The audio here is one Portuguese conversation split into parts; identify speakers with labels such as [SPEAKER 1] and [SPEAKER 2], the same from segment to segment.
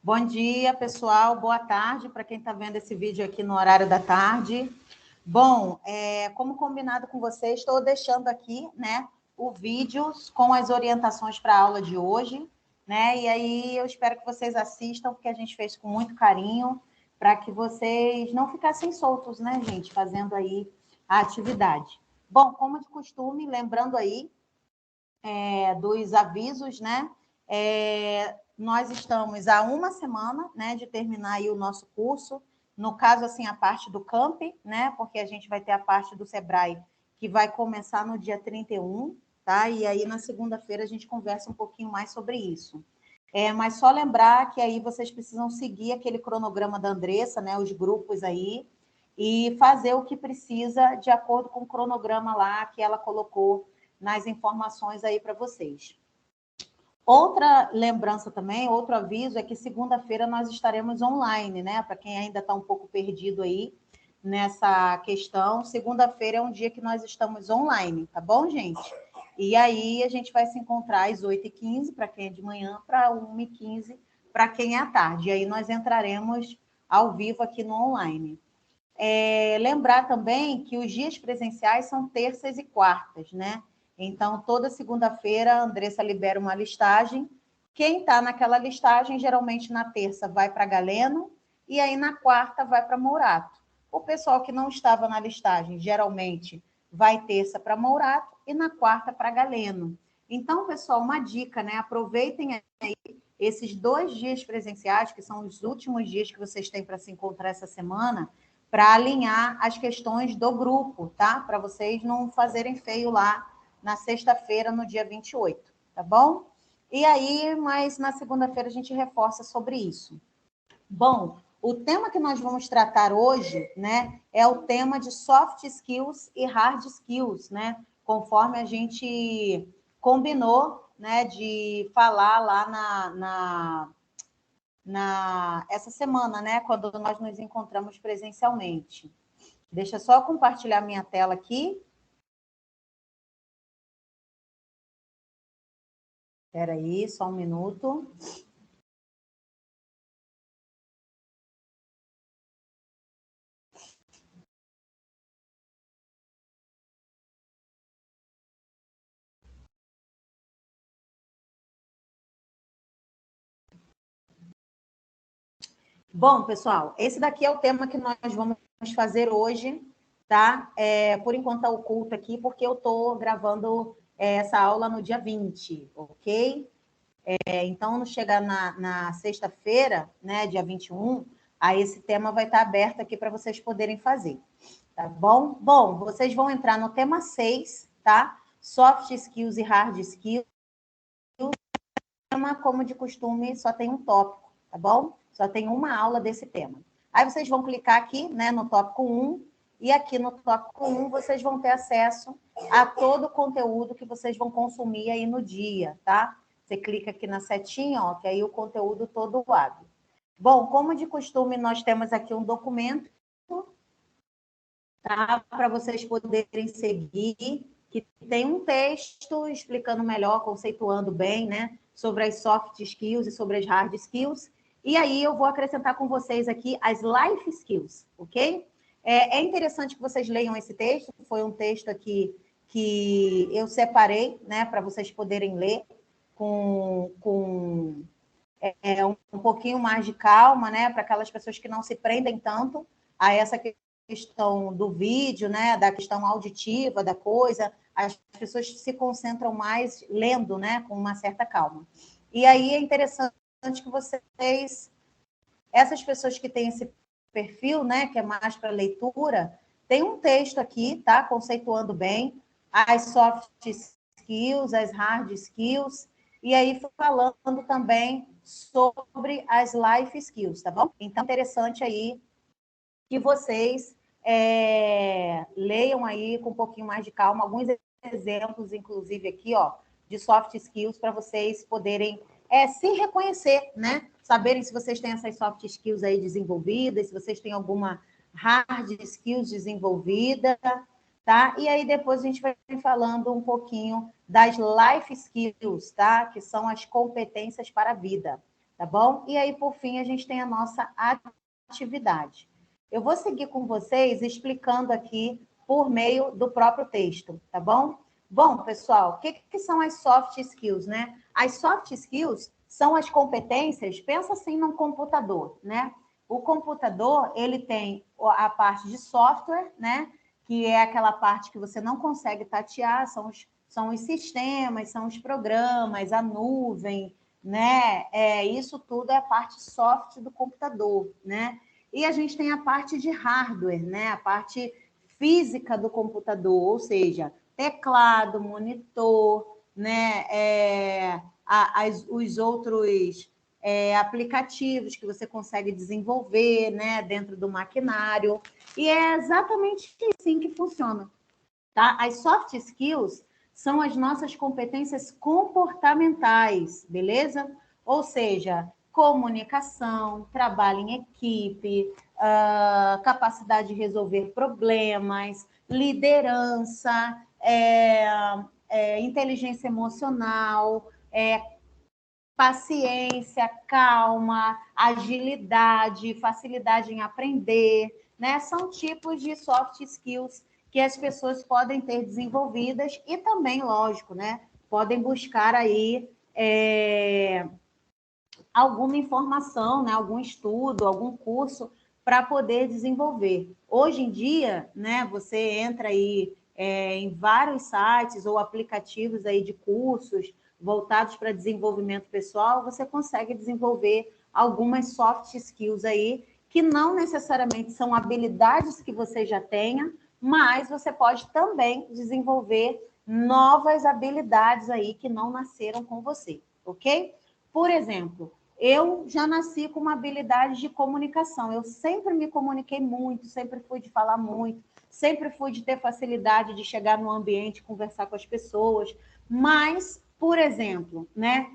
[SPEAKER 1] Bom dia, pessoal. Boa tarde para quem está vendo esse vídeo aqui no horário da tarde. Bom, como combinado com vocês, estou deixando aqui, né, o vídeo com as orientações para a aula de hoje, né? E aí eu espero que vocês assistam, porque a gente fez com muito carinho, para que vocês não ficassem soltos, né, gente, fazendo aí a atividade. Bom, como de costume, lembrando aí dos avisos, né? Nós estamos há uma semana, né, de terminar aí o nosso curso. No caso, assim, a parte do camp, né? Porque a gente vai ter a parte do Sebrae que vai começar no dia 31, tá? E aí, na segunda-feira, a gente conversa um pouquinho mais sobre isso. Mas só lembrar que aí vocês precisam seguir aquele cronograma da Andressa, né? Os grupos aí, e fazer o que precisa de acordo com o cronograma lá que ela colocou nas informações aí para vocês. Outra lembrança também, outro aviso, é que segunda-feira nós estaremos online, né? Para quem ainda está um pouco perdido aí nessa questão, segunda-feira é um dia que nós estamos online, tá bom, gente? E aí a gente vai se encontrar às 8h15, para quem é de manhã, para 1h15, para quem é à tarde. E aí nós entraremos ao vivo aqui no online. Lembrar também que os dias presenciais são terças e quartas, né? Então, toda segunda-feira, a Andressa libera uma listagem. Quem está naquela listagem, geralmente na terça vai para Galeno, e aí na quarta vai para Mourato. O pessoal que não estava na listagem, geralmente vai terça para Mourato e na quarta para Galeno. Então, pessoal, uma dica, né? Aproveitem aí esses 2 dias presenciais, que são os últimos dias que vocês têm para se encontrar essa semana, para alinhar as questões do grupo, tá? Para vocês não fazerem feio lá na sexta-feira, no dia 28, tá bom? E aí, mas na segunda-feira a gente reforça sobre isso. Bom, o tema que nós vamos tratar hoje, né, é o tema de soft skills e hard skills, né? Conforme a gente combinou, né, de falar lá essa semana, né, quando nós nos encontramos presencialmente. Deixa só eu compartilhar minha tela aqui. Espera aí, só um minuto. Bom, pessoal, esse daqui é o tema que nós vamos fazer hoje, tá? Por enquanto está oculto aqui, porque eu estou gravando essa aula no dia 20, ok? Então, no chegar na sexta-feira, né, dia 21, aí esse tema vai estar aberto aqui para vocês poderem fazer, tá bom? Bom, vocês vão entrar no tema 6, tá? Soft skills e hard skills. Tema, como de costume, só tem um tópico, tá bom? Só tem uma aula desse tema. Aí vocês vão clicar aqui, né, no tópico 1, e aqui no tópico 1 vocês vão ter acesso a todo o conteúdo que vocês vão consumir aí no dia, tá? Você clica aqui na setinha, ó, que aí o conteúdo todo abre. Bom, como de costume, nós temos aqui um documento, tá? Para vocês poderem seguir, que tem um texto explicando melhor, conceituando bem, né, sobre as soft skills e sobre as hard skills. E aí eu vou acrescentar com vocês aqui as life skills, ok? É interessante que vocês leiam esse texto, foi um texto aqui que eu separei, né, para vocês poderem ler com um pouquinho mais de calma, né, para aquelas pessoas que não se prendem tanto a essa questão do vídeo, né, da questão auditiva da coisa, as pessoas se concentram mais lendo, né, com uma certa calma. E aí é interessante que vocês, essas pessoas que têm esse perfil, né, que é mais para leitura, tem um texto aqui, tá, conceituando bem as soft skills, as hard skills, e aí falando também sobre as life skills, tá bom? Então, interessante aí que vocês leiam aí com um pouquinho mais de calma, alguns exemplos, inclusive aqui, ó, de soft skills para vocês poderem se reconhecer, né? Saberem se vocês têm essas soft skills aí desenvolvidas, se vocês têm alguma hard skills desenvolvida, tá? E aí depois a gente vai falando um pouquinho das life skills, tá? Que são as competências para a vida, tá bom? E aí, por fim, a gente tem a nossa atividade. Eu vou seguir com vocês explicando aqui por meio do próprio texto, tá bom? Bom, pessoal, o que são as soft skills, né? As soft skills são as competências, pensa assim num computador, né? O computador, ele tem a parte de software, né? Que é aquela parte que você não consegue tatear, são os sistemas, são os programas, a nuvem, né? Isso tudo é a parte soft do computador, né? E a gente tem a parte de hardware, né? A parte física do computador, ou seja, teclado, monitor, né? Os outros aplicativos que você consegue desenvolver, né? Dentro do maquinário. E é exatamente assim que funciona, tá? As soft skills são as nossas competências comportamentais, beleza? Ou seja, comunicação, trabalho em equipe, capacidade de resolver problemas, liderança, inteligência emocional, paciência, calma, agilidade, facilidade em aprender, né? São tipos de soft skills que as pessoas podem ter desenvolvidas e também, lógico, né? Podem buscar aí alguma informação, né? Algum estudo, algum curso para poder desenvolver. Hoje em dia, né? Você entra aí em vários sites ou aplicativos aí de cursos voltados para desenvolvimento pessoal, você consegue desenvolver algumas soft skills aí que não necessariamente são habilidades que você já tenha, mas você pode também desenvolver novas habilidades aí que não nasceram com você, ok? Por exemplo, eu já nasci com uma habilidade de comunicação. Eu sempre me comuniquei muito, sempre fui de falar muito, sempre fui de ter facilidade de chegar no ambiente, conversar com as pessoas. Mas, por exemplo, né,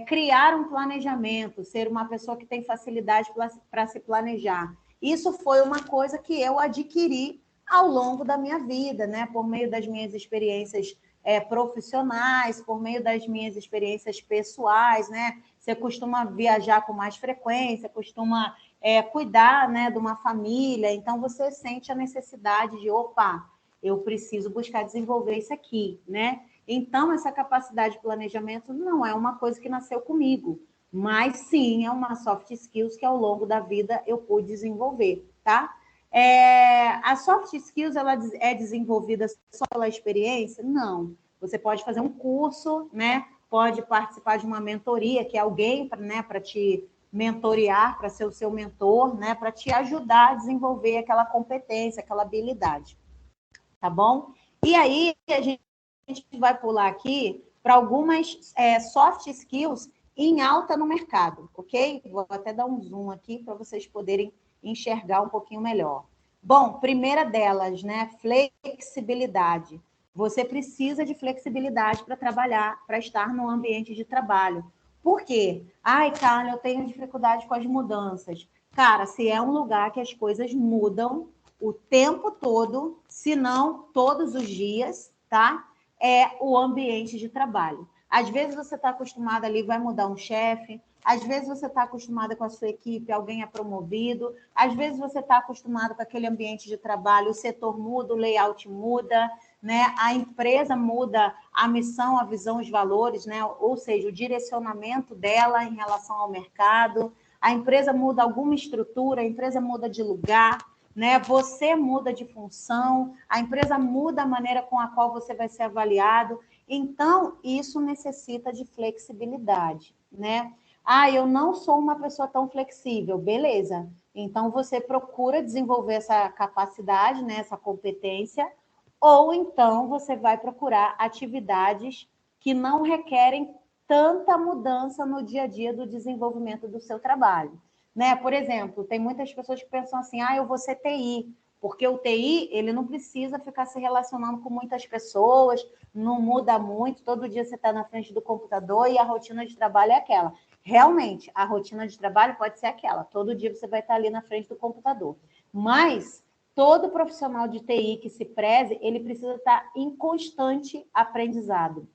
[SPEAKER 1] criar um planejamento, ser uma pessoa que tem facilidade para se planejar. Isso foi uma coisa que eu adquiri ao longo da minha vida, né, por meio das minhas experiências profissionais, por meio das minhas experiências pessoais, né? Você costuma viajar com mais frequência, costuma cuidar, né, de uma família, então você sente a necessidade de, opa, eu preciso buscar desenvolver isso aqui, né? Então, essa capacidade de planejamento não é uma coisa que nasceu comigo, mas sim é uma soft skills que ao longo da vida eu pude desenvolver, tá? A soft skills, ela é desenvolvida só pela experiência? Não. Você pode fazer um curso, né? Pode participar de uma mentoria, que é alguém para te mentorear, para ser o seu mentor, né? Para te ajudar a desenvolver aquela competência, aquela habilidade. Tá bom? E aí, a gente vai pular aqui para algumas soft skills em alta no mercado, ok? Vou até dar um zoom aqui para vocês poderem enxergar um pouquinho melhor. Bom, primeira delas, né? Flexibilidade. Você precisa de flexibilidade para trabalhar, para estar no ambiente de trabalho. Por quê? Ai, Carla, eu tenho dificuldade com as mudanças. Cara, se é um lugar que as coisas mudam o tempo todo, se não todos os dias, tá? É o ambiente de trabalho. Às vezes você está acostumado ali, vai mudar um chefe, às vezes você está acostumada com a sua equipe, alguém é promovido, às vezes você está acostumado com aquele ambiente de trabalho, o setor muda, o layout muda, né? A empresa muda a missão, a visão, os valores, né? Ou seja, o direcionamento dela em relação ao mercado, a empresa muda alguma estrutura, a empresa muda de lugar, né? Você muda de função, a empresa muda a maneira com a qual você vai ser avaliado. Então, isso necessita de flexibilidade, né? Ah, eu não sou uma pessoa tão flexível, beleza. Então, você procura desenvolver essa capacidade, né, essa competência, ou então você vai procurar atividades que não requerem tanta mudança no dia a dia do desenvolvimento do seu trabalho. Né? Por exemplo, tem muitas pessoas que pensam assim, eu vou ser TI, porque o TI, ele não precisa ficar se relacionando com muitas pessoas, não muda muito, todo dia você está na frente do computador e a rotina de trabalho é aquela. Realmente, a rotina de trabalho pode ser aquela, todo dia você vai estar ali na frente do computador. Mas todo profissional de TI que se preze, ele precisa estar em constante aprendizado.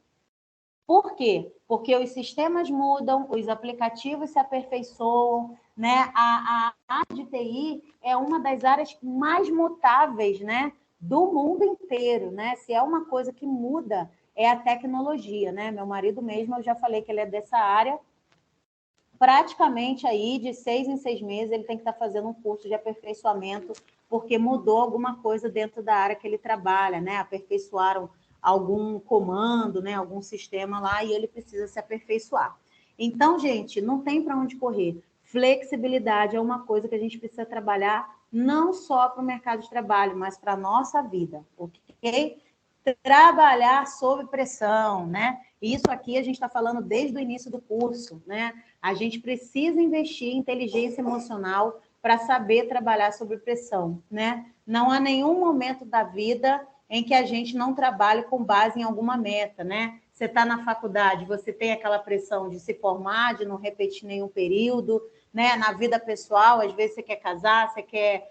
[SPEAKER 1] Por quê? Porque os sistemas mudam, os aplicativos se aperfeiçoam, né? A área de TI é uma das áreas mais mutáveis, né, do mundo inteiro, né? Se é uma coisa que muda, é a tecnologia, né? Meu marido mesmo, eu já falei que ele é dessa área, praticamente aí de 6 em 6 meses ele tem que estar fazendo um curso de aperfeiçoamento, porque mudou alguma coisa dentro da área que ele trabalha, né? Aperfeiçoaram algum comando, né? Algum sistema lá e ele precisa se aperfeiçoar. Então, gente, não tem para onde correr. Flexibilidade é uma coisa que a gente precisa trabalhar não só para o mercado de trabalho, mas para a nossa vida, ok? Trabalhar sob pressão, né? Isso aqui a gente está falando desde o início do curso, né? A gente precisa investir em inteligência emocional para saber trabalhar sob pressão, né? Não há nenhum momento da vida em que a gente não trabalhe com base em alguma meta, né? Você está na faculdade, você tem aquela pressão de se formar, de não repetir nenhum período, né? Na vida pessoal, às vezes você quer casar, você quer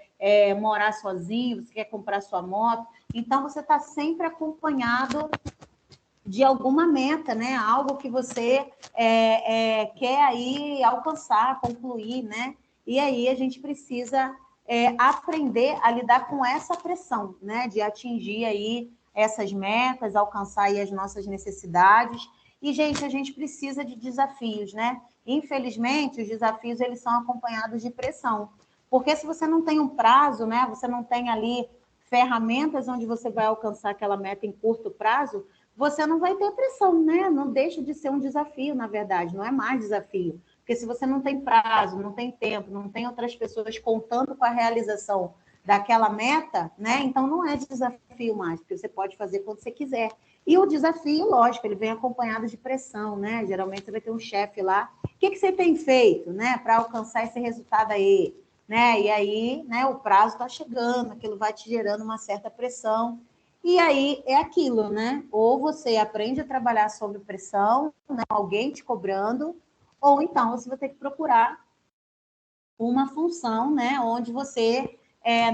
[SPEAKER 1] morar sozinho, você quer comprar sua moto. Então, você está sempre acompanhado de alguma meta, né? Algo que você quer aí alcançar, concluir, né? E aí a gente precisa aprender a lidar com essa pressão, né? De atingir aí essas metas, alcançar aí as nossas necessidades. E, gente, a gente precisa de desafios, né? Infelizmente, os desafios eles são acompanhados de pressão. Porque se você não tem um prazo, né? Você não tem ali ferramentas onde você vai alcançar aquela meta em curto prazo, você não vai ter pressão, né? Não deixa de ser um desafio, na verdade, não é mais desafio. Porque se você não tem prazo, não tem tempo, não tem outras pessoas contando com a realização daquela meta, né? Então não é desafio mais, porque você pode fazer quando você quiser. E o desafio, lógico, ele vem acompanhado de pressão, né? Geralmente você vai ter um chefe lá. O que você tem feito, né, para alcançar esse resultado aí? Né? E aí, né, o prazo está chegando, aquilo vai te gerando uma certa pressão. E aí é aquilo, né? Ou você aprende a trabalhar sob pressão, né? Alguém te cobrando, ou então você vai ter que procurar uma função, né? Onde você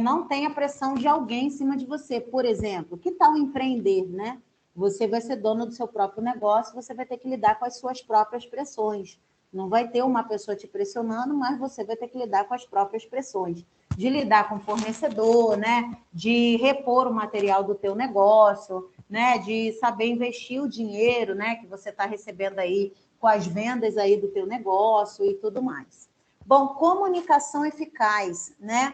[SPEAKER 1] não tenha pressão de alguém em cima de você. Por exemplo, que tal empreender, né? Você vai ser dono do seu próprio negócio, você vai ter que lidar com as suas próprias pressões. Não vai ter uma pessoa te pressionando, mas você vai ter que lidar com as próprias pressões. De lidar com o fornecedor, né? De repor o material do teu negócio, né? De saber investir o dinheiro, né? Que você está recebendo aí com as vendas aí do teu negócio e tudo mais. Bom, comunicação eficaz, né?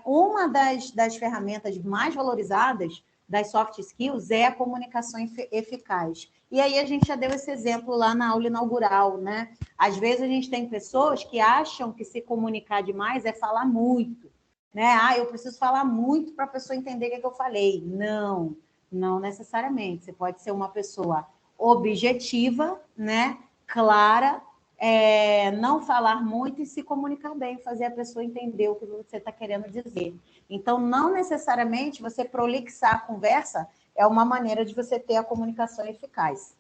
[SPEAKER 1] Uma das ferramentas mais valorizadas das soft skills é a comunicação eficaz. E aí a gente já deu esse exemplo lá na aula inaugural, né? Às vezes a gente tem pessoas que acham que se comunicar demais é falar muito, né? Ah, eu preciso falar muito para a pessoa entender o que eu falei. Não, não necessariamente. Você pode ser uma pessoa objetiva, né? Clara, não falar muito e se comunicar bem, fazer a pessoa entender o que você está querendo dizer. Então, não necessariamente você prolixar a conversa é uma maneira de você ter a comunicação eficaz.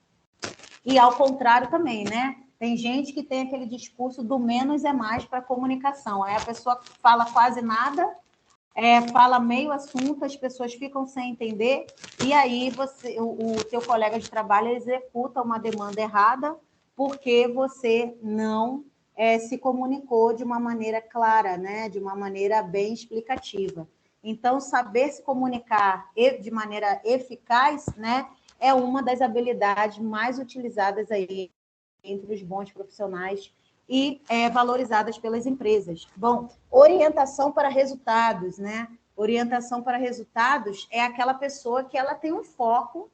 [SPEAKER 1] E ao contrário também, né? Tem gente que tem aquele discurso do menos é mais para a comunicação. Aí a pessoa fala quase nada, fala meio assunto, as pessoas ficam sem entender, e aí o teu colega de trabalho executa uma demanda errada porque você não se comunicou de uma maneira clara, né? De uma maneira bem explicativa. Então, saber se comunicar de maneira eficaz, né, é uma das habilidades mais utilizadas aí entre os bons profissionais e valorizadas pelas empresas. Bom, orientação para resultados, né? Orientação para resultados é aquela pessoa que ela tem um foco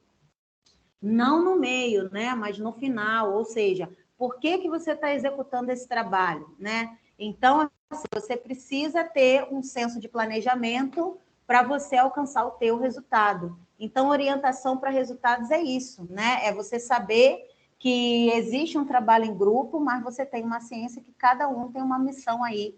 [SPEAKER 1] não no meio, né, mas no final, ou seja, por que você está executando esse trabalho, né? Então, assim, você precisa ter um senso de planejamento para você alcançar o teu resultado. Então, orientação para resultados é isso, né? É você saber que existe um trabalho em grupo, mas você tem uma ciência que cada um tem uma missão aí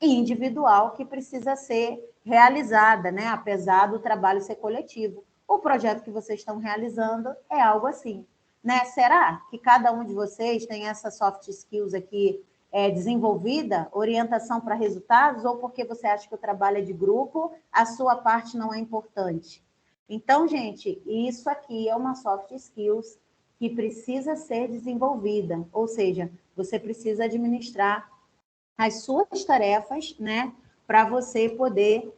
[SPEAKER 1] individual que precisa ser realizada, né? Apesar do trabalho ser coletivo. O projeto que vocês estão realizando é algo assim, né? Será que cada um de vocês tem essa soft skills aqui desenvolvida, orientação para resultados, ou porque você acha que o trabalho é de grupo, a sua parte não é importante? Então, gente, isso aqui é uma soft skills que precisa ser desenvolvida, ou seja, você precisa administrar as suas tarefas, né, para você poder,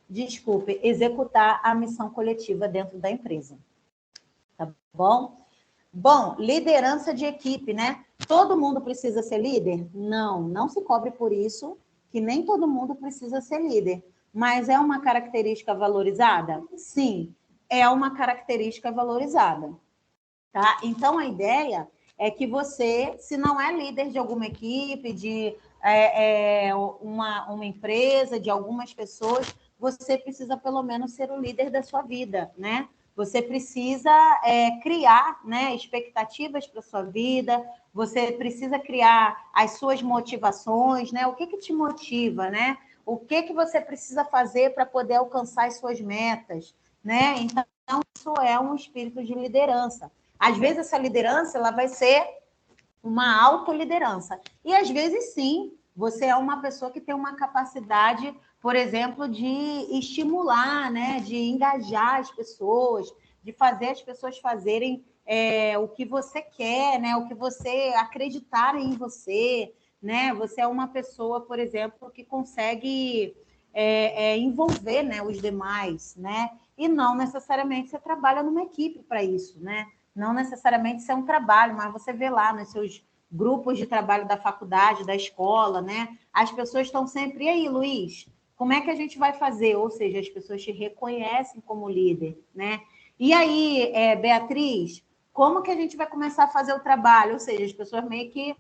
[SPEAKER 1] desculpe, executar a missão coletiva dentro da empresa. Tá bom? Bom, liderança de equipe, né? Todo mundo precisa ser líder? Não, não se cobre por isso, que nem todo mundo precisa ser líder. Mas é uma característica valorizada? Sim, é uma característica valorizada. Tá? Então, a ideia é que você, se não é líder de alguma equipe, de uma empresa, de algumas pessoas, você precisa pelo menos ser o líder da sua vida, né? Você precisa criar, né, expectativas para a sua vida, você precisa criar as suas motivações, né? O que te motiva, né? O que você precisa fazer para poder alcançar as suas metas, né? Então, isso é um espírito de liderança. Às vezes, essa liderança ela vai ser uma autoliderança. E, às vezes, sim, você é uma pessoa que tem uma capacidade, por exemplo, de estimular, né? De engajar as pessoas, de fazer as pessoas fazerem o que você quer, né? O que você acreditar em você, né? Você é uma pessoa, por exemplo, que consegue envolver, né, os demais, né? E não necessariamente você trabalha numa equipe para isso, né? Não necessariamente isso é um trabalho, mas você vê lá nos seus grupos de trabalho da faculdade, da escola, né? As pessoas estão sempre, e aí, Luiz, como é que a gente vai fazer? Ou seja, as pessoas te reconhecem como líder, né? E aí, Beatriz, como que a gente vai começar a fazer o trabalho? Ou seja, as pessoas meio que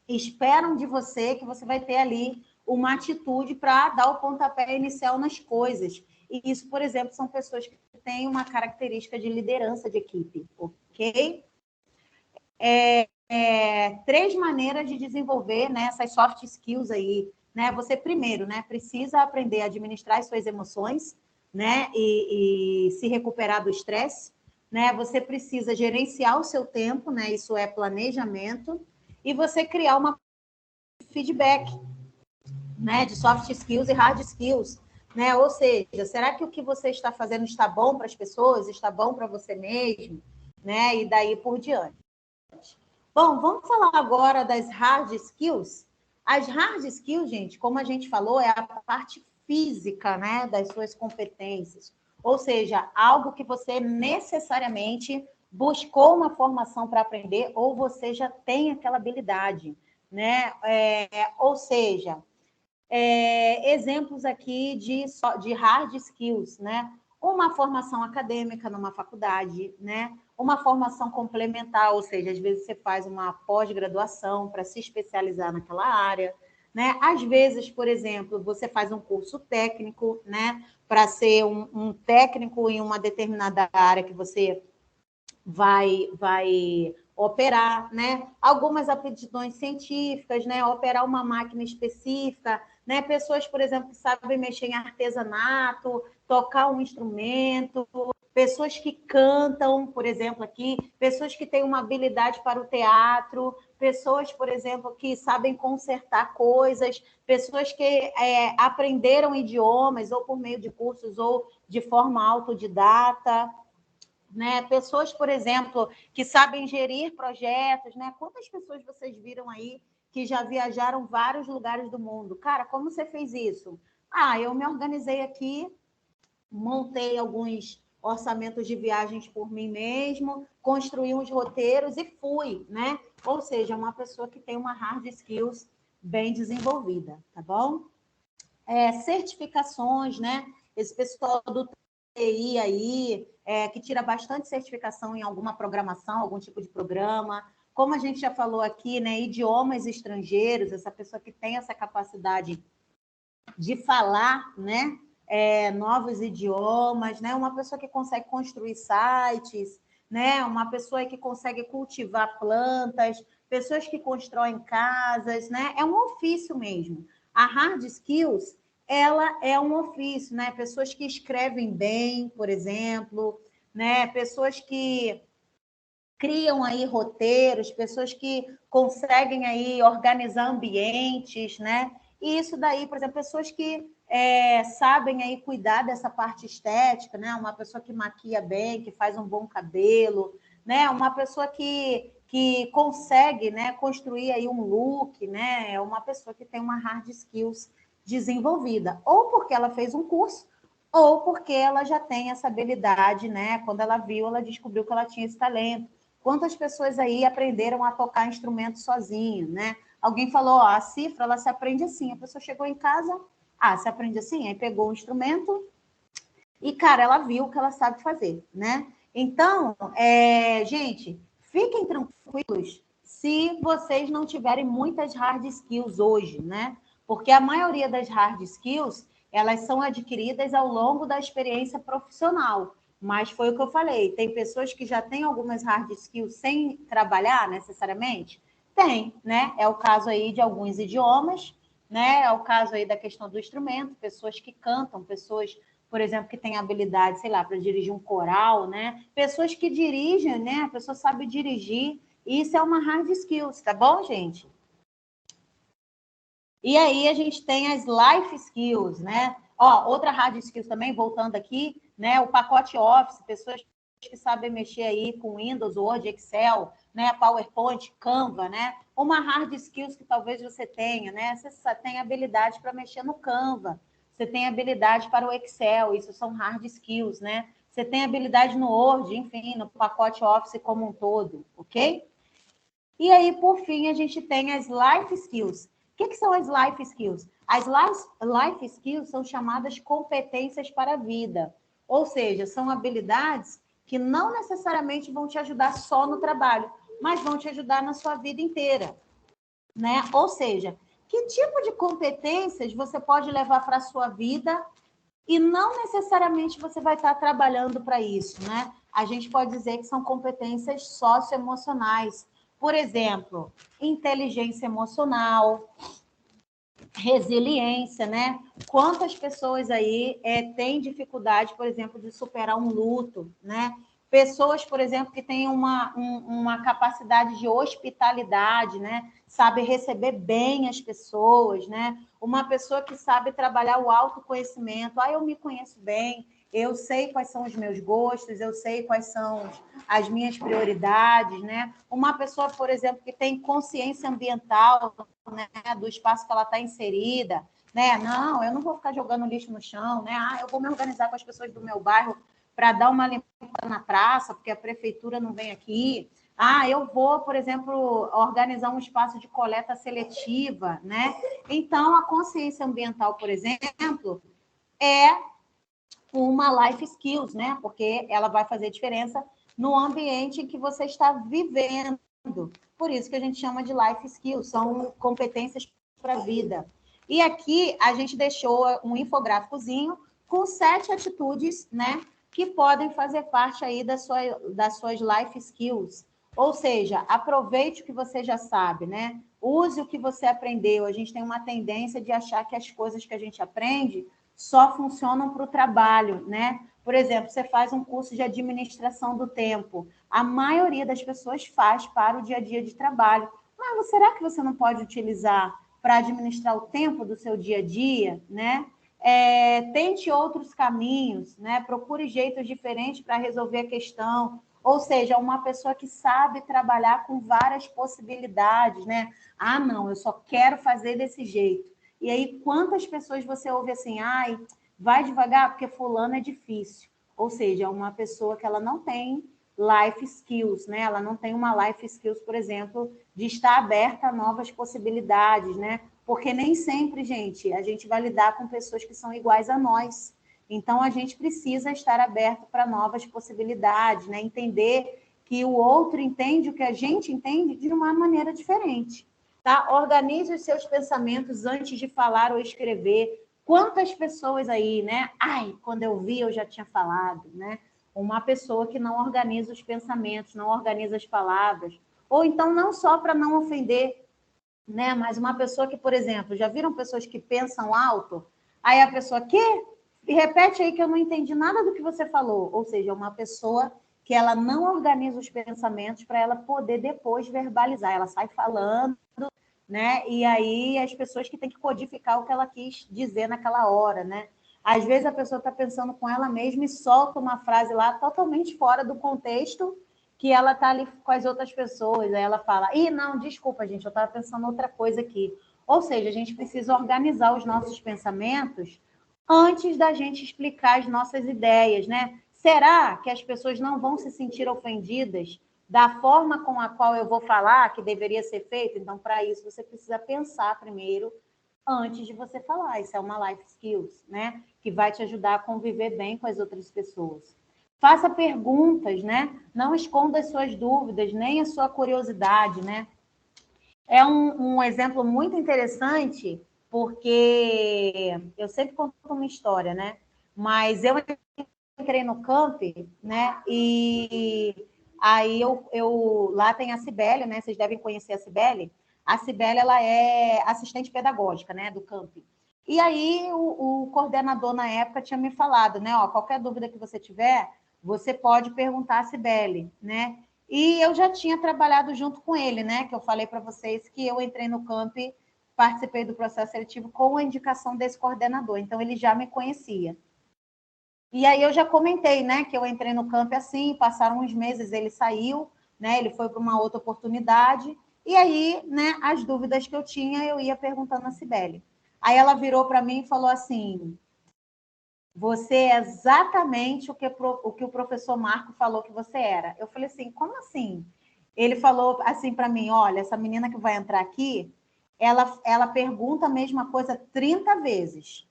[SPEAKER 1] esperam de você que você vai ter ali uma atitude para dar o pontapé inicial nas coisas. E isso, por exemplo, são pessoas que têm uma característica de liderança de equipe, ok? 3 maneiras de desenvolver, né, essas soft skills aí, né? Você primeiro, né, precisa aprender a administrar as suas emoções, né, e se recuperar do estresse, né? Você precisa gerenciar o seu tempo, né? Isso é planejamento, e você criar uma feedback, né, de soft skills e hard skills, né? Ou seja, será que o que você está fazendo está bom para as pessoas, está bom para você mesmo, né? E daí por diante. Bom, vamos falar agora das hard skills. As hard skills, gente, como a gente falou, é a parte física, né, das suas competências. Ou seja, algo que você necessariamente buscou uma formação para aprender ou você já tem aquela habilidade, né? Ou seja, exemplos aqui de hard skills, né? Uma formação acadêmica numa faculdade, né? Uma formação complementar, ou seja, às vezes você faz uma pós-graduação para se especializar naquela área, né? Às vezes, por exemplo, você faz um curso técnico, né? Para ser um técnico em uma determinada área que você vai operar, né? Algumas aptidões científicas, né? Operar uma máquina específica, né? Pessoas, por exemplo, que sabem mexer em artesanato, tocar um instrumento, pessoas que cantam, por exemplo, aqui, pessoas que têm uma habilidade para o teatro, pessoas, por exemplo, que sabem consertar coisas, pessoas que aprenderam idiomas, ou por meio de cursos, ou de forma autodidata, né? Pessoas, por exemplo, que sabem gerir projetos, né? Quantas pessoas vocês viram aí que já viajaram vários lugares do mundo? Cara, como você fez isso? Ah, eu me organizei aqui, montei alguns orçamentos de viagens por mim mesmo, construí uns roteiros e fui, né? Ou seja, uma pessoa que tem uma hard skills bem desenvolvida, tá bom? Certificações, né? Esse pessoal do TI aí, que tira bastante certificação em alguma programação, algum tipo de programa. Como a gente já falou aqui, né? Idiomas estrangeiros, essa pessoa que tem essa capacidade de falar, né? Novos idiomas, né? Uma pessoa que consegue construir sites, né? Uma pessoa que consegue cultivar plantas, pessoas que constroem casas, né? É um ofício mesmo. A hard skills, ela é um ofício, né? Pessoas que escrevem bem, por exemplo, né? Pessoas que criam aí roteiros, pessoas que conseguem aí organizar ambientes, né? E isso daí, por exemplo, pessoas que sabem aí cuidar dessa parte estética, né? Uma pessoa que maquia bem, que faz um bom cabelo, né? Uma pessoa que consegue, né, construir aí um look, né? É uma pessoa que tem uma hard skills desenvolvida, ou porque ela fez um curso, ou porque ela já tem essa habilidade, né? Quando ela viu, ela descobriu que ela tinha esse talento. Quantas pessoas aí aprenderam a tocar instrumento sozinho, né? Alguém falou, ó, a cifra, ela se aprende assim. A pessoa chegou em casa, se aprende assim, aí pegou o instrumento e, cara, ela viu o que ela sabe fazer, né? Então, gente, fiquem tranquilos se vocês não tiverem muitas hard skills hoje, né? Porque a maioria das hard skills, elas são adquiridas ao longo da experiência profissional. Mas foi o que eu falei, tem pessoas que já têm algumas hard skills sem trabalhar necessariamente? Tem, né? É o caso aí de alguns idiomas, né? É o caso aí da questão do instrumento, pessoas que cantam, pessoas, por exemplo, que têm habilidade, sei lá, para dirigir um coral, né? Pessoas que dirigem, né? A pessoa sabe dirigir, isso é uma hard skills, tá bom, gente? E aí a gente tem as life skills, né? Ó, outra hard skills também, voltando aqui, né? O pacote Office, pessoas que sabem mexer aí com Windows, Word, Excel, né? PowerPoint, Canva, né? Uma hard skills que talvez você tenha, né? Você tem habilidade para mexer no Canva, você tem habilidade para o Excel, isso são hard skills, né? Você tem habilidade no Word, enfim, no pacote Office como um todo, ok? E aí, por fim, a gente tem as life skills. O que são as life skills? As life skills são chamadas competências para a vida. Ou seja, são habilidades que não necessariamente vão te ajudar só no trabalho, mas vão te ajudar na sua vida inteira, né? Ou seja, que tipo de competências você pode levar para a sua vida e não necessariamente você vai estar trabalhando para isso, né? A gente pode dizer que são competências socioemocionais. Por exemplo, inteligência emocional, resiliência, né? Quantas pessoas aí têm dificuldade, por exemplo, de superar um luto, né? Pessoas, por exemplo, que têm uma capacidade de hospitalidade, né? Sabe receber bem as pessoas, né? Uma pessoa que sabe trabalhar o autoconhecimento. Eu me conheço bem, eu sei quais são os meus gostos, eu sei quais são as minhas prioridades, né? Uma pessoa, por exemplo, que tem consciência ambiental, né, do espaço que ela está inserida, né? Não, eu não vou ficar jogando lixo no chão, né? Eu vou me organizar com as pessoas do meu bairro para dar uma limpada na praça, porque a prefeitura não vem aqui. Eu vou, por exemplo, organizar um espaço de coleta seletiva, né? Então, a consciência ambiental, por exemplo, é uma life skills, né? Porque ela vai fazer diferença no ambiente em que você está vivendo. Por isso que a gente chama de life skills, são competências para a vida. E aqui a gente deixou um infográficozinho com 7 atitudes, né, que podem fazer parte aí das suas life skills. Ou seja, aproveite o que você já sabe, né? Use o que você aprendeu. A gente tem uma tendência de achar que as coisas que a gente aprende só funcionam para o trabalho, né? Por exemplo, você faz um curso de administração do tempo. A maioria das pessoas faz para o dia a dia de trabalho. Mas será que você não pode utilizar para administrar o tempo do seu dia a dia, né? Tente outros caminhos, né? Procure jeitos diferentes para resolver a questão. Ou seja, uma pessoa que sabe trabalhar com várias possibilidades, né? Não, eu só quero fazer desse jeito. E aí, quantas pessoas você ouve assim, vai devagar porque fulano é difícil. Ou seja, é uma pessoa que ela não tem life skills, né? Ela não tem uma life skills, por exemplo, de estar aberta a novas possibilidades, né? Porque nem sempre, gente, a gente vai lidar com pessoas que são iguais a nós. Então, a gente precisa estar aberto para novas possibilidades, né? Entender que o outro entende o que a gente entende de uma maneira diferente. Tá? Organize os seus pensamentos antes de falar ou escrever. Quantas pessoas aí, né? Quando eu vi, eu já tinha falado, né? Uma pessoa que não organiza os pensamentos, não organiza as palavras. Ou então, não só para não ofender, né? Mas uma pessoa que, por exemplo, já viram pessoas que pensam alto? Aí a pessoa, quê? E repete aí que eu não entendi nada do que você falou. Ou seja, uma pessoa que ela não organiza os pensamentos para ela poder depois verbalizar. Ela sai falando, né? E aí as pessoas que têm que codificar o que ela quis dizer naquela hora, né? Às vezes a pessoa está pensando com ela mesma e solta uma frase lá totalmente fora do contexto que ela está ali com as outras pessoas, aí ela fala, não, desculpa, gente, eu estava pensando outra coisa aqui. Ou seja, a gente precisa organizar os nossos pensamentos antes da gente explicar as nossas ideias, né? Será que as pessoas não vão se sentir ofendidas da forma com a qual eu vou falar que deveria ser feito? Então, para isso, você precisa pensar primeiro antes de você falar. Isso é uma life skills, né? Que vai te ajudar a conviver bem com as outras pessoas. Faça perguntas, né? Não esconda as suas dúvidas, nem a sua curiosidade, né? É um exemplo muito interessante, porque eu sempre conto uma história, né? Mas eu entrei no camp, né? E aí lá tem a Cibele, né? Vocês devem conhecer a Cibele. A Cibele, ela é assistente pedagógica, né? Do camp. E aí o coordenador na época tinha me falado, né? Ó, qualquer dúvida que você tiver, você pode perguntar a Cibele, né? E eu já tinha trabalhado junto com ele, né? Que eu falei para vocês que eu entrei no camp, participei do processo seletivo com a indicação desse coordenador. Então ele já me conhecia. E aí eu já comentei, né, que eu entrei no camp assim, passaram uns meses, ele saiu, né, ele foi para uma outra oportunidade, e aí, né, as dúvidas que eu tinha, eu ia perguntando a Cibele. Aí ela virou para mim e falou assim, você é exatamente o que o professor Marco falou que você era. Eu falei assim, como assim? Ele falou assim para mim, olha, essa menina que vai entrar aqui, ela pergunta a mesma coisa 30 vezes,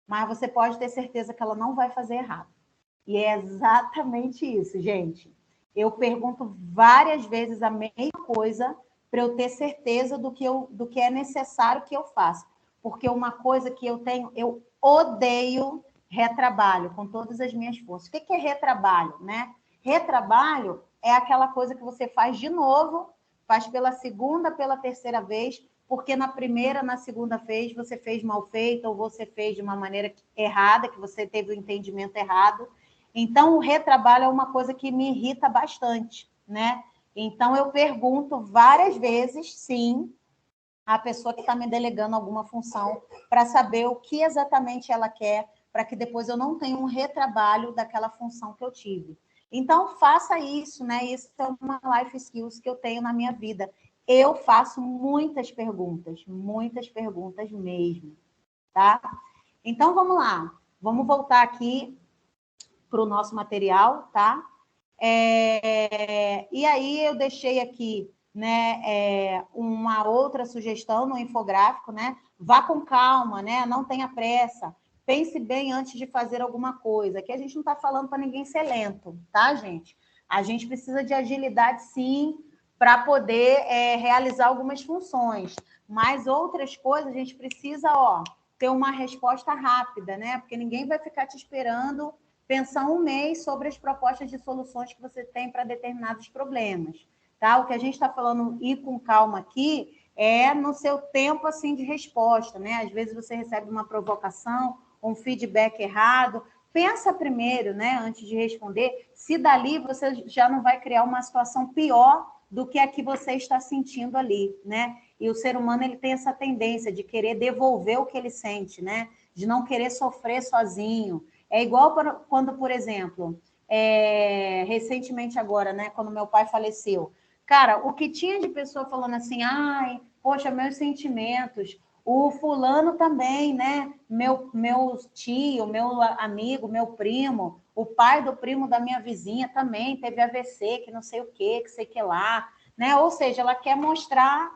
[SPEAKER 1] mas você pode ter certeza que ela não vai fazer errado. E é exatamente isso, gente. Eu pergunto várias vezes a mesma coisa para eu ter certeza do que é necessário que eu faça. Porque uma coisa que eu tenho, eu odeio retrabalho com todas as minhas forças. O que é retrabalho, né? Retrabalho é aquela coisa que você faz de novo, faz pela segunda, pela terceira vez, porque na primeira, na segunda vez, você fez mal feito ou você fez de uma maneira errada, que você teve o entendimento errado. Então, o retrabalho é uma coisa que me irrita bastante, né? Então, eu pergunto várias vezes, sim, à pessoa que está me delegando alguma função, para saber o que exatamente ela quer, para que depois eu não tenha um retrabalho daquela função que eu tive. Então, faça isso, né? Isso é uma life skills que eu tenho na minha vida. Eu faço muitas perguntas mesmo, tá? Então, vamos lá. Vamos voltar aqui para o nosso material, tá? E aí eu deixei aqui, né, uma outra sugestão no infográfico, né? Vá com calma, né? Não tenha pressa. Pense bem antes de fazer alguma coisa. Aqui a gente não está falando para ninguém ser lento, tá, gente? A gente precisa de agilidade, sim, para poder realizar algumas funções. Mas outras coisas a gente precisa, ó, ter uma resposta rápida, né? Porque ninguém vai ficar te esperando pensar um mês sobre as propostas de soluções que você tem para determinados problemas, tá? O que a gente está falando, ir com calma aqui, é no seu tempo, assim, de resposta, né? Às vezes você recebe uma provocação, um feedback errado, pensa primeiro, né, antes de responder, se dali você já não vai criar uma situação pior do que a que você está sentindo ali, né? E o ser humano, ele tem essa tendência de querer devolver o que ele sente, né? De não querer sofrer sozinho. É igual quando, por exemplo, recentemente agora, né, quando meu pai faleceu. Cara, o que tinha de pessoa falando assim, ai, poxa, meus sentimentos, o fulano também, né, meu tio, meu amigo, meu primo, o pai do primo da minha vizinha também teve AVC, que não sei o que sei que lá, né, ou seja, ela quer mostrar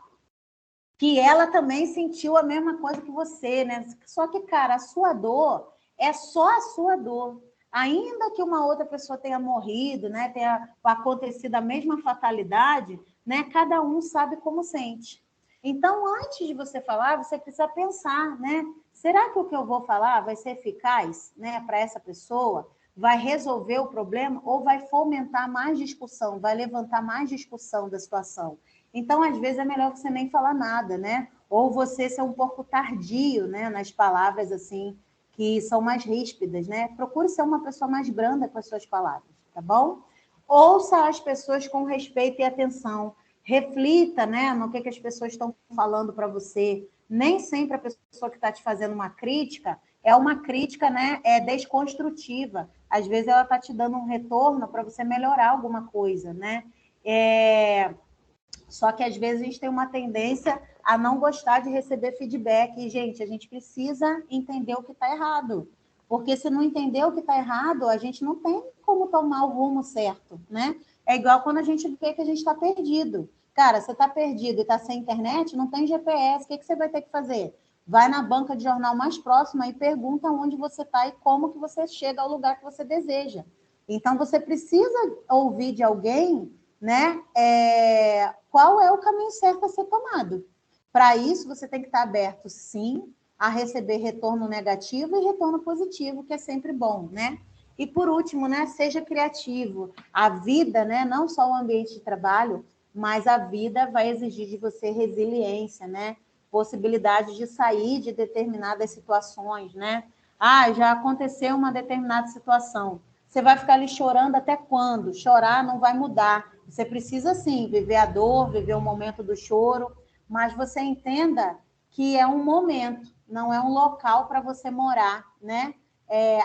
[SPEAKER 1] que ela também sentiu a mesma coisa que você, né? Só que, cara, a sua dor é só a sua dor. Ainda que uma outra pessoa tenha morrido, né? Tenha acontecido a mesma fatalidade, né? Cada um sabe como sente. Então, antes de você falar, você precisa pensar, né? Será que o que eu vou falar vai ser eficaz, né, para essa pessoa? Vai resolver o problema ou vai fomentar mais discussão, vai levantar mais discussão da situação? Então, às vezes, é melhor você nem falar nada, né? Ou você ser um pouco tardio, né? Nas palavras, assim, que são mais ríspidas, né? Procure ser uma pessoa mais branda com as suas palavras, tá bom? Ouça as pessoas com respeito e atenção. Reflita, né, no que as pessoas estão falando para você. Nem sempre a pessoa que está te fazendo uma crítica é uma crítica, né, desconstrutiva. Às vezes ela está te dando um retorno para você melhorar alguma coisa, né? Só que, às vezes, a gente tem uma tendência a não gostar de receber feedback. E, gente, a gente precisa entender o que está errado. Porque se não entender o que está errado, a gente não tem como tomar o rumo certo, né? É igual quando a gente vê que a gente está perdido. Cara, você está perdido e está sem internet, não tem GPS, o que você vai ter que fazer? Vai na banca de jornal mais próxima e pergunta onde você está e como que você chega ao lugar que você deseja. Então, você precisa ouvir de alguém, né, qual é o caminho certo a ser tomado. Para isso, você tem que estar aberto, sim, a receber retorno negativo e retorno positivo, que é sempre bom, né? E por último, né, seja criativo. A vida, né, não só o ambiente de trabalho, mas a vida vai exigir de você resiliência, né? Possibilidade de sair de determinadas situações, né? Ah, já aconteceu uma determinada situação. Você vai ficar ali chorando até quando? Chorar não vai mudar. Você precisa, sim, viver a dor, viver o momento do choro, mas você entenda que é um momento, não é um local para você morar, né?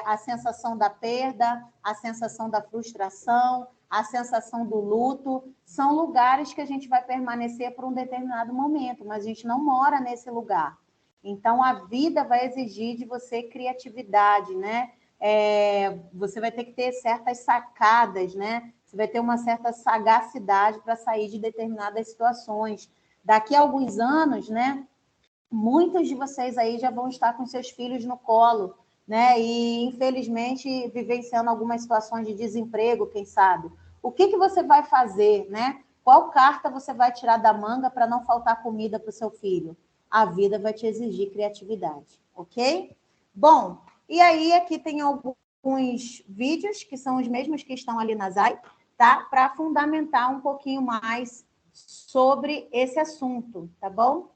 [SPEAKER 1] A sensação da perda, a sensação da frustração, a sensação do luto, são lugares que a gente vai permanecer por um determinado momento, mas a gente não mora nesse lugar. Então, a vida vai exigir de você criatividade, né? Você vai ter que ter certas sacadas, né? Você vai ter uma certa sagacidade para sair de determinadas situações. Daqui a alguns anos, né? Muitos de vocês aí já vão estar com seus filhos no colo, né? E, infelizmente, vivenciando algumas situações de desemprego, quem sabe. O que você vai fazer, né? Qual carta você vai tirar da manga para não faltar comida para o seu filho? A vida vai te exigir criatividade, ok? Bom, e aí aqui tem alguns vídeos, que são os mesmos que estão ali na Zai, tá? Para fundamentar um pouquinho mais sobre esse assunto, tá bom?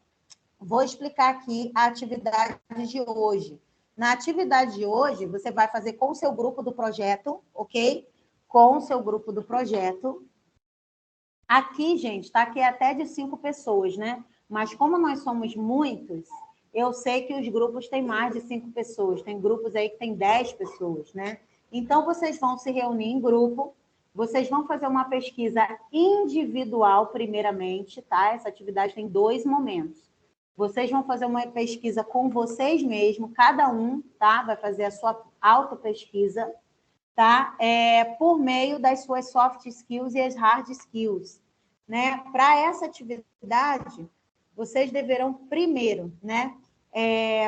[SPEAKER 1] Vou explicar aqui a atividade de hoje. Na atividade de hoje, você vai fazer com o seu grupo do projeto, ok? Com o seu grupo do projeto. Aqui, gente, tá? Aqui é até de 5 pessoas, né? Mas como nós somos muitos, eu sei que os grupos têm mais de 5 pessoas. Tem grupos aí que tem 10 pessoas, né? Então, vocês vão se reunir em grupo, vocês vão fazer uma pesquisa individual, primeiramente, tá? Essa atividade tem 2 momentos. Vocês vão fazer uma pesquisa com vocês mesmos, cada um, tá? Vai fazer a sua autopesquisa, tá? Por meio das suas soft skills e as hard skills, né? Para essa atividade, vocês deverão primeiro, né?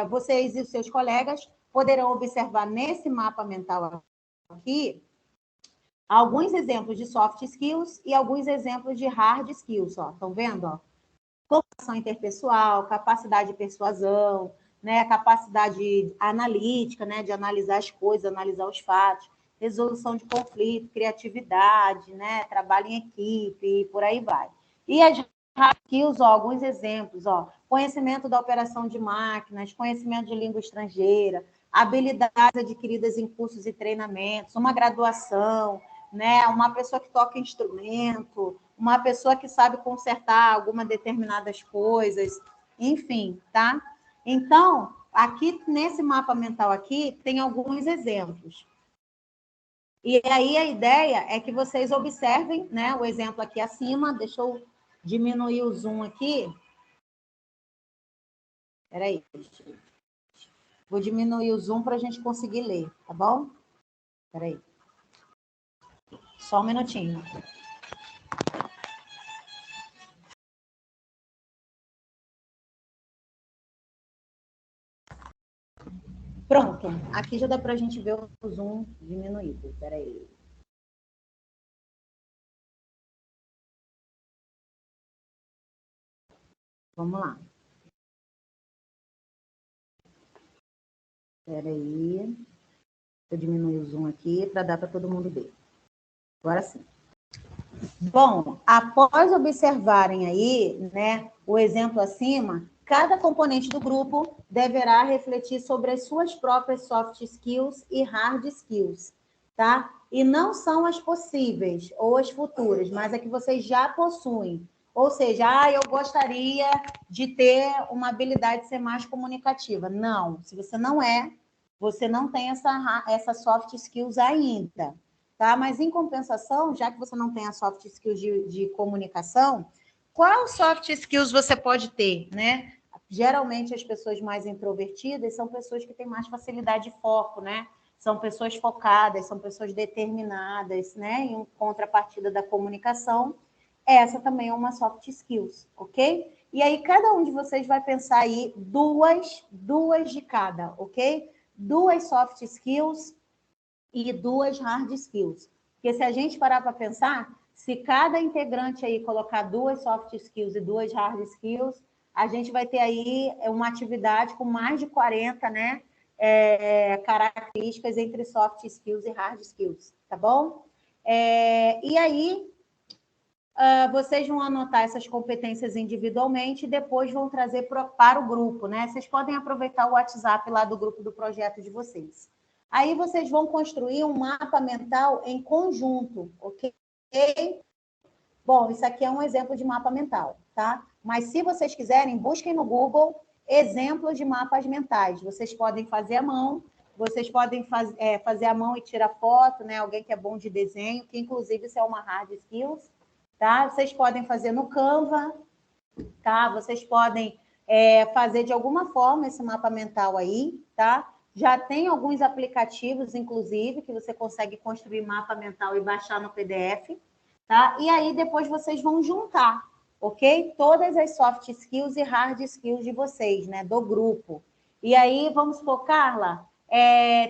[SPEAKER 1] Vocês e os seus colegas poderão observar nesse mapa mental aqui alguns exemplos de soft skills e alguns exemplos de hard skills, ó. Estão vendo, ó? Comunicação interpessoal, capacidade de persuasão, né, capacidade analítica, né, de analisar as coisas, analisar os fatos, resolução de conflito, criatividade, né, trabalho em equipe, e por aí vai. E as hard skills, ó, alguns exemplos, ó, conhecimento da operação de máquinas, conhecimento de língua estrangeira, habilidades adquiridas em cursos e treinamentos, uma graduação, né, uma pessoa que toca instrumento, uma pessoa que sabe consertar alguma determinadas coisas, enfim, tá? Então, aqui nesse mapa mental aqui tem alguns exemplos. E aí a ideia é que vocês observem, né, o exemplo aqui acima. Deixa eu diminuir o zoom aqui. Espera aí. Vou diminuir o zoom para a gente conseguir ler, tá bom? Espera aí. Só um minutinho. Pronto, aqui já dá para a gente ver o zoom diminuído. Espera aí. Vamos lá. Espera aí. Eu diminuir o zoom aqui para dar para todo mundo ver. Agora sim. Bom, após observarem aí, né, o exemplo acima, cada componente do grupo deverá refletir sobre as suas próprias soft skills e hard skills, tá? E não são as possíveis ou as futuras, mas é que vocês já possuem. Ou seja, eu gostaria de ter uma habilidade de ser mais comunicativa. Não, se você não é, você não tem essa soft skills ainda. tá? Mas, em compensação, já que você não tem a soft skills de comunicação, qual soft skills você pode ter, né? Geralmente, as pessoas mais introvertidas são pessoas que têm mais facilidade de foco, né? São pessoas focadas, são pessoas determinadas, né? Em contrapartida da comunicação, essa também é uma soft skills, ok? E aí, cada um de vocês vai pensar aí duas de cada, ok? Duas soft skills e duas hard skills. Porque se a gente parar para pensar, se cada integrante aí colocar duas soft skills e duas hard skills, a gente vai ter aí uma atividade com mais de 40, né, características entre soft skills e hard skills, tá bom? E aí, vocês vão anotar essas competências individualmente e depois vão trazer para o grupo, né? Vocês podem aproveitar o WhatsApp lá do grupo do projeto de vocês. Aí vocês vão construir um mapa mental em conjunto, ok? Bom, isso aqui é um exemplo de mapa mental, tá? Mas se vocês quiserem, busquem no Google exemplos de mapas mentais. Vocês podem fazer à mão, vocês podem fazer à mão e tirar foto, né? Alguém que é bom de desenho, que inclusive isso é uma hard skills, tá? Vocês podem fazer no Canva, tá? Vocês podem fazer de alguma forma esse mapa mental aí, tá? Já tem alguns aplicativos, inclusive, que você consegue construir mapa mental e baixar no PDF, tá? E aí depois vocês vão juntar, ok? Todas as soft skills e hard skills de vocês, né? Do grupo. E aí, vamos supor, Carla,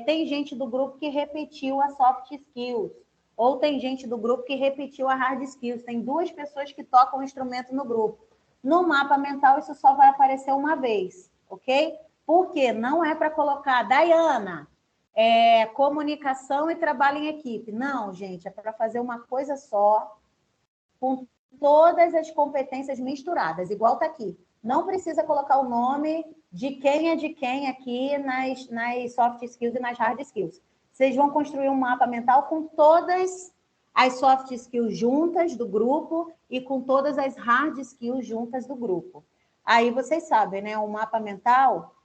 [SPEAKER 1] tem gente do grupo que repetiu a soft skills, ou tem gente do grupo que repetiu a hard skills. Tem duas pessoas que tocam o instrumento no grupo. No mapa mental, isso só vai aparecer uma vez, ok? Porque não é para colocar, Dayana, comunicação e trabalho em equipe. Não, gente, é para fazer uma coisa só, com todas as competências misturadas, igual está aqui. Não precisa colocar o nome de quem é de quem aqui nas soft skills e nas hard skills. Vocês vão construir um mapa mental com todas as soft skills juntas do grupo e com todas as hard skills juntas do grupo. Aí vocês sabem, né? O mapa mental,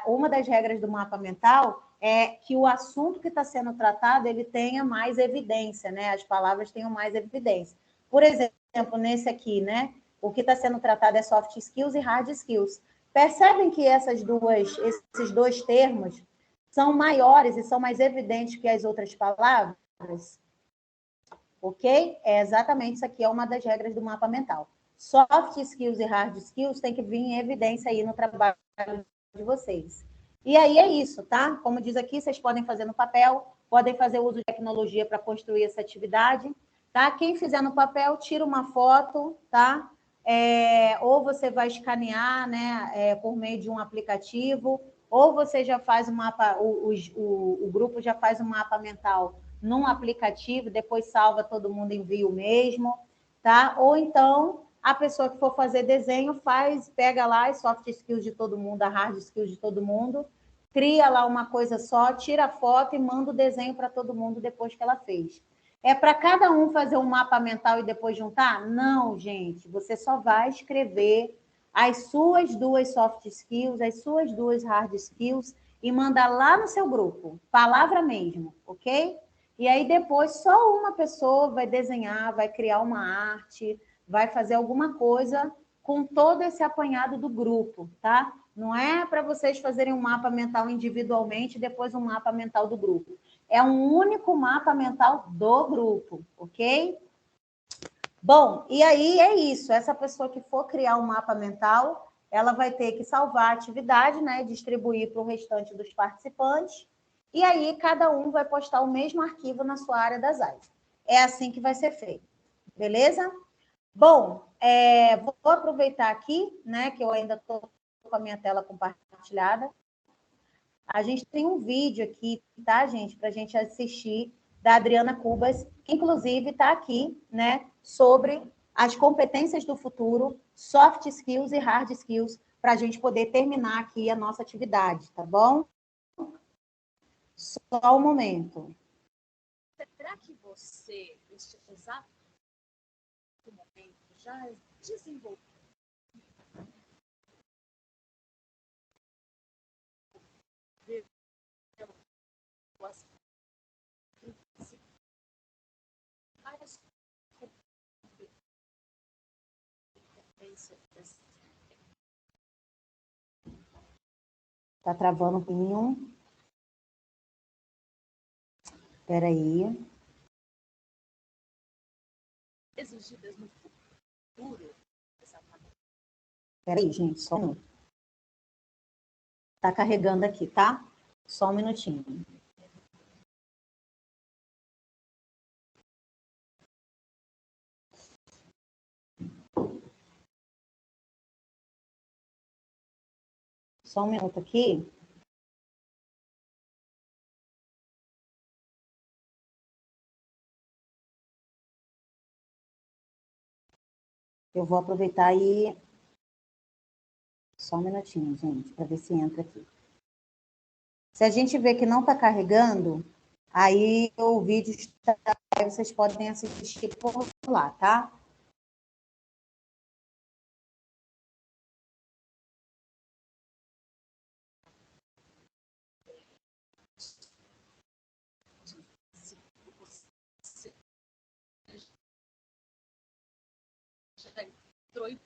[SPEAKER 1] uma das regras do mapa mental é que o assunto que está sendo tratado ele tenha mais evidência, né? As palavras tenham mais evidência. Por exemplo, nesse aqui, né? O que está sendo tratado é soft skills e hard skills. Percebem que esses dois termos são maiores e são mais evidentes que as outras palavras? Ok? Exatamente isso aqui é uma das regras do mapa mental. Soft skills e hard skills tem que vir em evidência aí no trabalho de vocês. E aí é isso, tá? Como diz aqui, vocês podem fazer no papel, podem fazer uso de tecnologia para construir essa atividade, tá? Quem fizer no papel, tira uma foto, tá? Ou você vai escanear, né, por meio de um aplicativo, ou você já faz um mapa, o grupo já faz um mapa mental num aplicativo, depois salva, todo mundo envia o mesmo, tá? Ou então, a pessoa que for fazer desenho pega lá as soft skills de todo mundo, a hard skills de todo mundo, cria lá uma coisa só, tira a foto e manda o desenho para todo mundo depois que ela fez. É para cada um fazer um mapa mental e depois juntar? Não, gente. Você só vai escrever as suas duas soft skills, as suas duas hard skills e mandar lá no seu grupo, palavra mesmo, ok? E aí depois só uma pessoa vai desenhar, vai criar uma arte, vai fazer alguma coisa com todo esse apanhado do grupo, tá? Não é para vocês fazerem um mapa mental individualmente e depois um mapa mental do grupo. É um único mapa mental do grupo, ok? Bom, e aí é isso. Essa pessoa que for criar um mapa mental, ela vai ter que salvar a atividade, né? Distribuir para o restante dos participantes. E aí cada um vai postar o mesmo arquivo na sua área das áreas. É assim que vai ser feito. Beleza? Bom, vou aproveitar aqui, né? Que eu ainda estou com a minha tela compartilhada. A gente tem um vídeo aqui, tá, gente, para a gente assistir da Adriana Cubas, que inclusive está aqui, né, sobre as competências do futuro, soft skills e hard skills, para a gente poder terminar aqui a nossa atividade, tá bom? Só um momento.
[SPEAKER 2] Será que você, neste exato momento, já desenvolveu as
[SPEAKER 1] Tá travando um pouquinho. Espera aí.
[SPEAKER 2] Exigidas no futuro. Exatamente.
[SPEAKER 1] Espera aí, gente, só um minuto. Tá carregando aqui, tá? Só um minutinho. Só um minuto aqui. Eu vou aproveitar e... Só um minutinho, gente, para ver se entra aqui. Se a gente vê que não está carregando, aí o vídeo está... Aí vocês podem assistir por lá, tá?
[SPEAKER 2] Já entrou em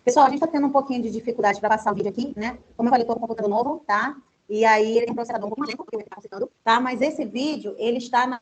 [SPEAKER 1] Pessoal, a gente está tendo um pouquinho de dificuldade para passar o vídeo aqui, né? Como eu falei, estou com um computador novo, tá? E aí ele tem um processador um pouco mais lento, porque ele está processando, tá? Mas esse vídeo, ele está na